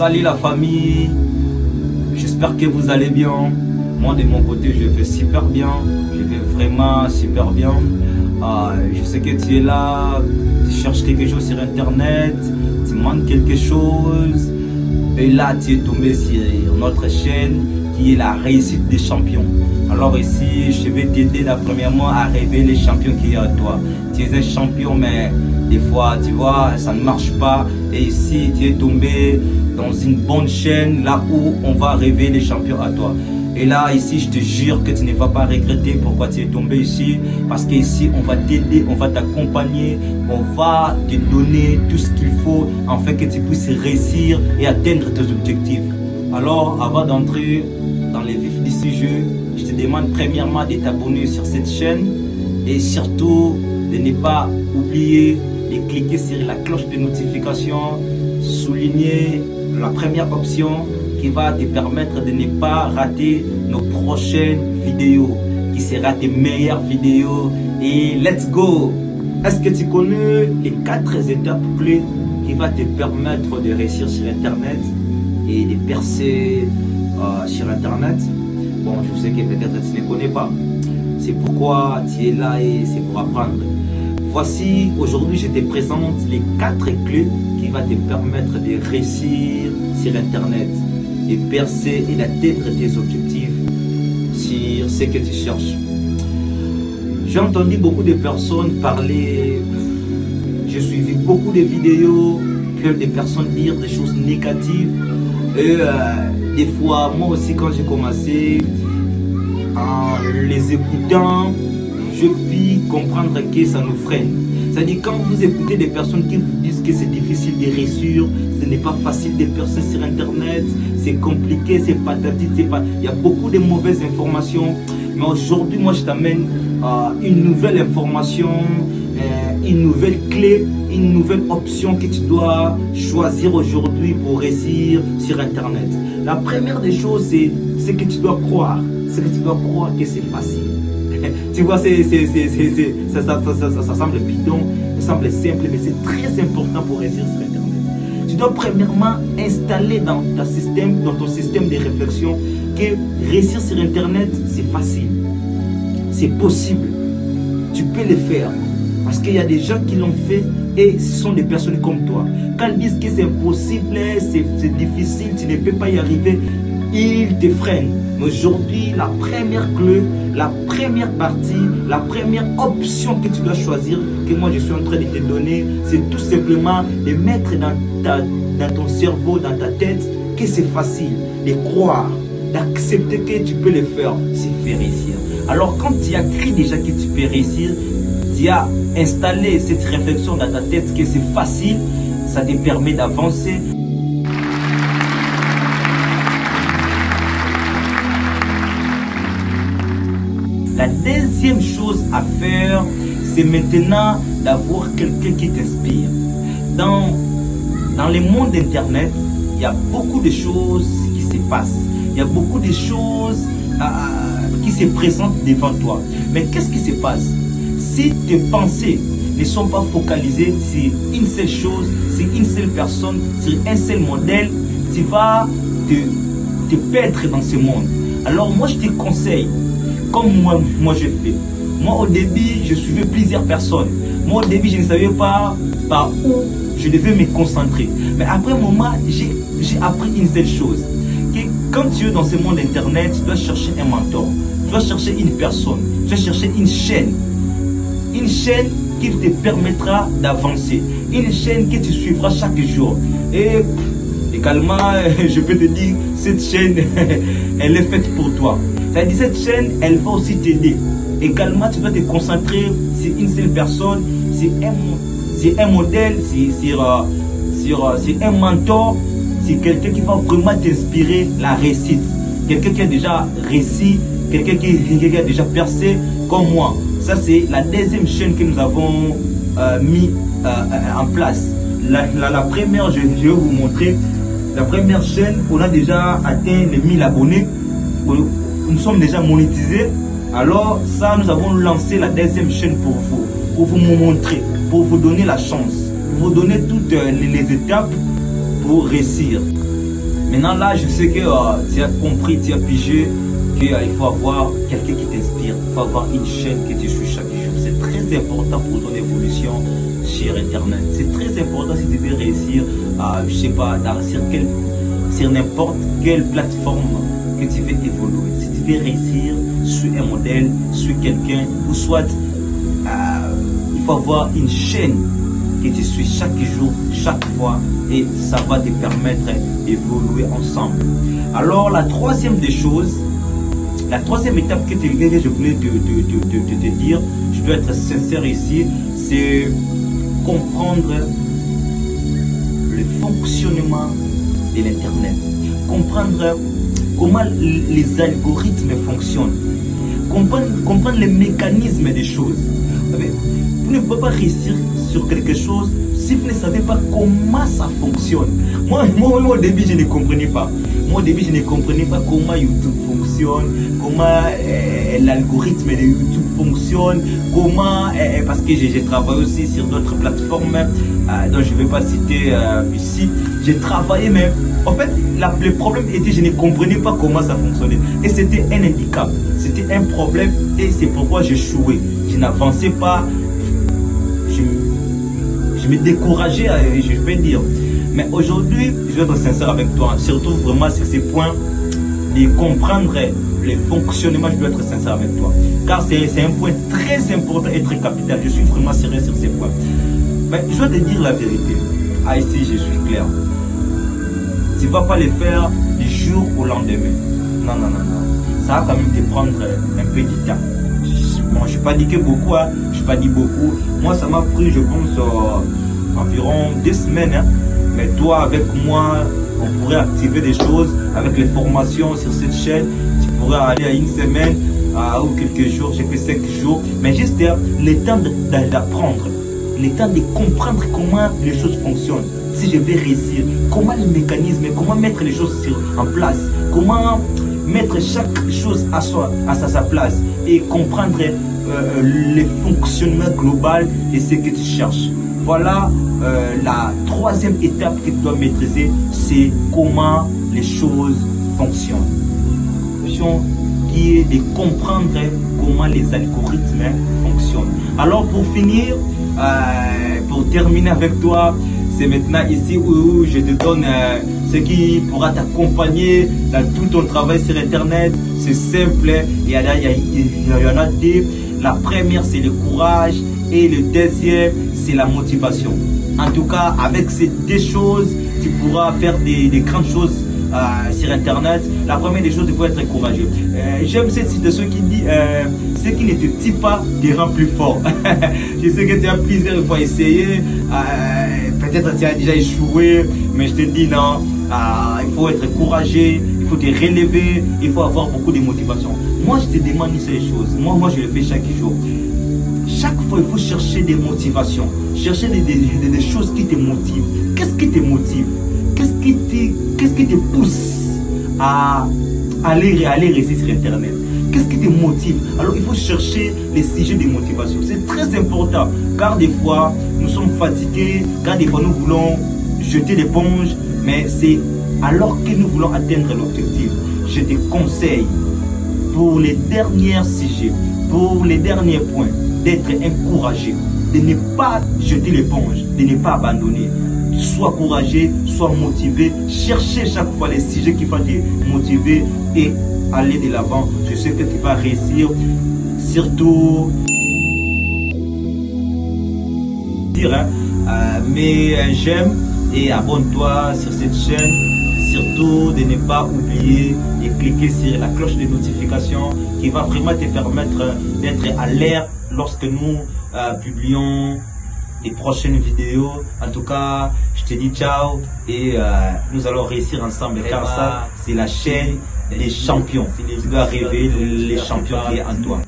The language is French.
Salut la famille, j'espère que vous allez bien. Moi de mon côté je vais super bien, je vais vraiment super bien. Je sais que tu es là, tu cherches quelque chose sur internet, tu demandes quelque chose. Et là tu es tombé sur notre chaîne qui est la réussite des champions. Alors ici je vais t'aider premièrement à rêver les champions qui est à toi. Tu es un champion mais des fois tu vois ça ne marche pas. Et ici tu es tombé dans une bonne chaîne là où on va rêver les champions à toi. Et là ici je te jure que tu ne vas pas regretter pourquoi tu es tombé ici. Parce qu'ici on va t'aider, on va t'accompagner, on va te donner tout ce qu'il faut afin que tu puisses réussir et atteindre tes objectifs. Alors avant d'entrer dans les vifs du sujet, je te demande premièrement de t'abonner sur cette chaîne et surtout de ne pas oublier de cliquer sur la cloche de notification, souligner la première option qui va te permettre de ne pas rater nos prochaines vidéos, qui sera tes meilleures vidéos. Et let's go! Est-ce que tu connais les 4 étapes clés qui vont te permettre de réussir sur internet et de percer sur internet? Bon, je sais que peut-être tu ne connais pas. C'est pourquoi tu es là et c'est pour apprendre. Voici, aujourd'hui, je te présente les 4 clés qui vont te permettre de réussir sur internet, de percer et d'atteindre tes objectifs sur ce que tu cherches. J'ai entendu beaucoup de personnes parler, j'ai suivi beaucoup de vidéos, que des personnes dire des choses négatives. Et des fois, moi aussi quand j'ai commencé, en les écoutant, je puis comprendre que ça nous freine. C'est-à-dire quand vous écoutez des personnes qui vous disent que c'est difficile de réussir, ce n'est pas facile de percer sur internet, c'est compliqué, c'est patati, c'est pas... Il y a beaucoup de mauvaises informations. Mais aujourd'hui, moi je t'amène une nouvelle information, une nouvelle clé, une nouvelle option que tu dois choisir aujourd'hui pour réussir sur internet. La première des choses, c'est que tu dois croire. C'est que tu dois croire que c'est facile. Tu vois, ça semble bidon, ça semble simple, mais c'est très important pour réussir sur internet. Tu dois premièrement installer dans ton système de réflexion que réussir sur internet, c'est facile. C'est possible. Tu peux le faire. Parce qu'il y a des gens qui l'ont fait et ce sont des personnes comme toi. Quand ils disent que c'est impossible, c'est difficile, tu ne peux pas y arriver, ils te freinent. Mais aujourd'hui, la première clé, la première partie, la première option que tu dois choisir, que moi je suis en train de te donner, c'est tout simplement de mettre dans ton cerveau, dans ta tête, que c'est facile, de croire, d'accepter que tu peux le faire, c'est faire réussir. Alors quand tu as cru déjà que tu peux réussir, tu as installé cette réflexion dans ta tête que c'est facile, ça te permet d'avancer. La deuxième chose à faire, c'est maintenant d'avoir quelqu'un qui t'inspire. Dans le monde internet, il y a beaucoup de choses qui se passent. Il y a beaucoup de choses qui se présentent devant toi. Mais qu'est-ce qui se passe? Si tes pensées ne sont pas focalisées sur une seule chose, sur une seule personne, sur un seul modèle, tu vas te perdre dans ce monde. Alors moi je te conseille, comme moi je fais. Moi au début je suivais plusieurs personnes. Moi au début je ne savais pas par où je devais me concentrer. Mais après un moment j'ai appris une seule chose. Que quand tu es dans ce monde internet, tu dois chercher un mentor. Tu dois chercher une personne. Tu dois chercher une chaîne. Une chaîne qui te permettra d'avancer. Une chaîne que tu suivras chaque jour. Et également, je peux te dire, cette chaîne, elle est faite pour toi. C'est-à-dire, cette chaîne, elle va aussi t'aider. Également, tu dois te concentrer sur une seule personne, sur un modèle, sur un mentor, sur quelqu'un qui va vraiment t'inspirer la réussite. Quelqu'un qui a déjà réussi, quelqu'un qui a déjà percé comme moi. Ça, c'est la deuxième chaîne que nous avons mis en place. La première, je vais vous montrer. La première chaîne, on a déjà atteint les 1000 abonnés. Nous sommes déjà monétisés. Alors, ça, nous avons lancé la deuxième chaîne pour vous montrer, pour vous donner la chance, pour vous donner toutes les étapes pour réussir. Maintenant là, je sais que tu as compris, tu as pigé qu'il faut avoir quelqu'un qui t'inspire, il faut avoir une chaîne qui te suit chaque jour. C'est très important pour ton évolution sur Internet. C'est très important si tu veux réussir à, je sais pas, sur n'importe quelle plateforme que tu veux évoluer. Si tu veux réussir sur un modèle, sur quelqu'un, ou soit il faut avoir une chaîne qui te suit chaque jour, chaque fois, et ça va te permettre d'évoluer ensemble. Alors la troisième des choses, la troisième étape que je voulais te dire, je dois être sincère ici, c'est comprendre le fonctionnement de l'Internet. Comprendre comment les algorithmes fonctionnent. Comprendre les mécanismes des choses. Vous ne pouvez pas réussir sur quelque chose si vous ne savez pas comment ça fonctionne. Moi au début, je ne comprenais pas. Moi, au début, je ne comprenais pas comment YouTube fonctionne, comment l'algorithme de YouTube fonctionne, comment, parce que j'ai travaillé aussi sur d'autres plateformes, dont je ne vais pas citer ici. J'ai travaillé, mais en fait, le problème était que je ne comprenais pas comment ça fonctionnait. Et c'était un handicap, c'était un problème, et c'est pourquoi j'échouais. Je n'avançais pas, je me décourageais, je vais dire. Mais aujourd'hui, je vais être sincère avec toi, surtout vraiment sur ces points de comprendre le fonctionnement, je dois être sincère avec toi. Car c'est un point très important et très capital. Je suis vraiment sérieux sur ces points. Mais je dois te dire la vérité. Ah, ici, je suis clair. Tu ne vas pas le faire du jour au lendemain. Non, non, non, non. Ça va quand même te prendre un peu de temps. Bon, je n'ai pas dit que beaucoup, hein. Je n'ai pas dit beaucoup. Moi, ça m'a pris, je pense, environ 2 semaines. Hein. Mais toi, avec moi, on pourrait activer des choses avec les formations sur cette chaîne. Tu pourrais aller à 1 semaine ou quelques jours, j'ai fait 5 jours. Mais juste le temps d'apprendre, le temps de comprendre comment les choses fonctionnent. Si je vais réussir, comment les mécanismes, comment mettre les choses en place, comment mettre chaque chose à sa place et comprendre le fonctionnement global de ce que tu cherches. Voilà la troisième étape que tu dois maîtriser, c'est comment les choses fonctionnent. Qui est de comprendre comment les algorithmes fonctionnent. Alors pour finir, pour terminer avec toi, c'est maintenant ici où je te donne ce qui pourra t'accompagner dans tout ton travail sur Internet. C'est simple, il y en a deux. La première, c'est le courage et le deuxième, c'est la motivation. En tout cas, avec ces deux choses, tu pourras faire des grandes choses sur Internet. La première des choses, il faut être courageux. J'aime cette citation qui dit ce qui ne te tue pas te rend plus fort. Je sais que tu as plusieurs fois essayé, peut-être tu as déjà échoué, mais je te dis non, il faut être courageux, il faut te relever, il faut avoir beaucoup de motivation. Moi, je te demande une seule chose. Moi, je le fais chaque jour. Chaque fois, il faut chercher des motivations, chercher des choses qui te motivent. Qu'est-ce qui te motive? Qu'est-ce qui te pousse à aller réussir sur Internet? Qu'est-ce qui te motive? Alors, il faut chercher les sujets de motivation. C'est très important, car des fois, nous sommes fatigués, car des fois, nous voulons jeter l'éponge, mais c'est alors que nous voulons atteindre l'objectif. Je te conseille, pour les derniers sujets, pour les derniers points, d'être encouragé, de ne pas jeter l'éponge, de ne pas abandonner. Sois courageux, sois motivé, cherchez chaque fois les sujets qui vont te motiver et aller de l'avant. Je sais que tu vas réussir, surtout mais j'aime et abonne-toi sur cette chaîne. Surtout de ne pas oublier de cliquer sur la cloche de notification qui va vraiment te permettre d'être alerte lorsque nous publions les prochaines vidéos. En tout cas, je te dis ciao et nous allons réussir ensemble car ça, c'est la chaîne des champions. Tu dois rêver les champions qui est en toi.